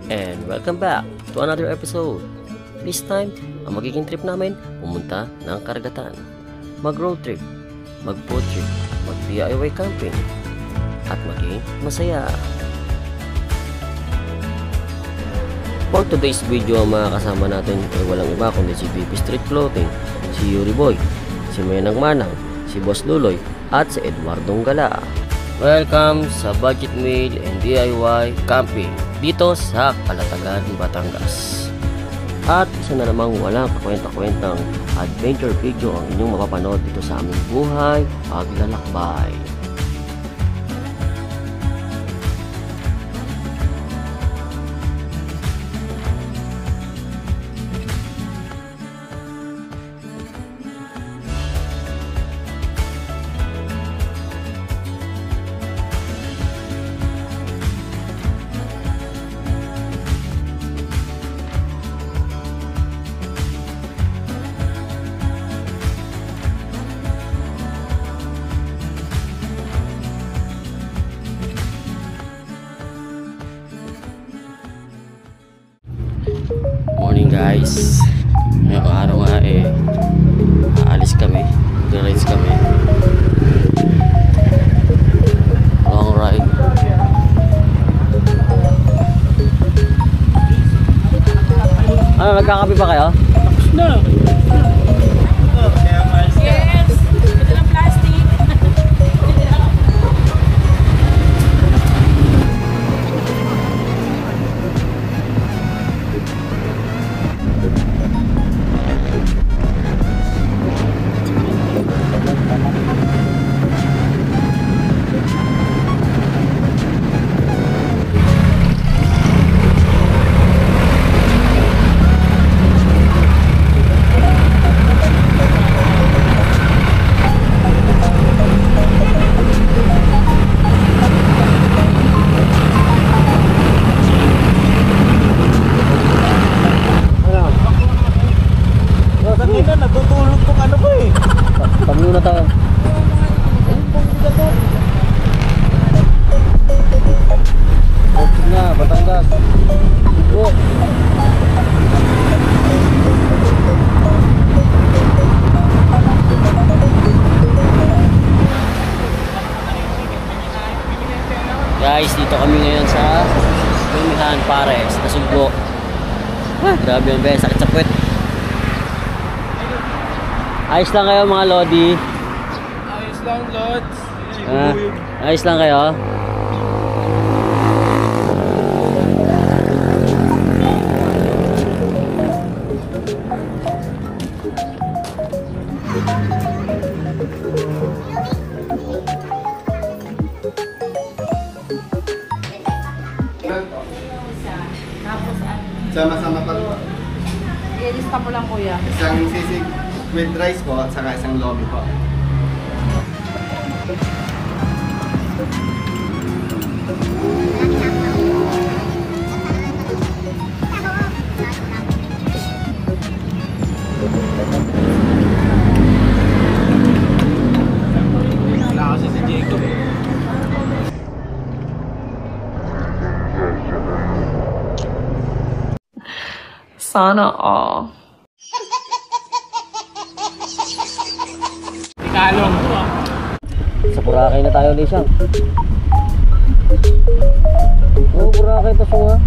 And welcome back to another episode. This time, ang magiging trip namin, pumunta ng karagatan. Mag-road trip, mag-food trip, mag-DIY camping, at maging masaya. For today's video, ang mga kasama natin ay walang iba kundi si BP Street Clothing, si Yuri Boy, si Menang Manang, si Boss Luloy, at si Eduardong Gala. Welcome sa Budget Meal and DIY Camping dito sa Calatagan, Batangas. At isa na namang walang kakwenta-kwentang adventure video ang inyong mapapanood dito sa aming buhay paglalakbay. Morning guys, ngayong araw nga aalis kami, mag-rides kami, long ride. Ano, nagkakape pa kayo? No. Yes. Ito lang plastic. Natutulog tong ano ko eh. Pamilyo na tayo. Na, Batangas. Oh. Guys, dito kami ngayon sa Lumihan Pares, Nasugbo. Grabe yung bes, sakit sa puwet. Ayos lang kayo mga Lodi? Ayos lang, Lods. Ayos lang kayo? Sama-sama pa rin. I-lista mo lang kuya. Isang sisig with rice po at saka isang lomi po. Wala kasi si Jacob. Sana all. Kalong. Sa Boracay na tayo, Lisa. Oh, Boracay ito sunga.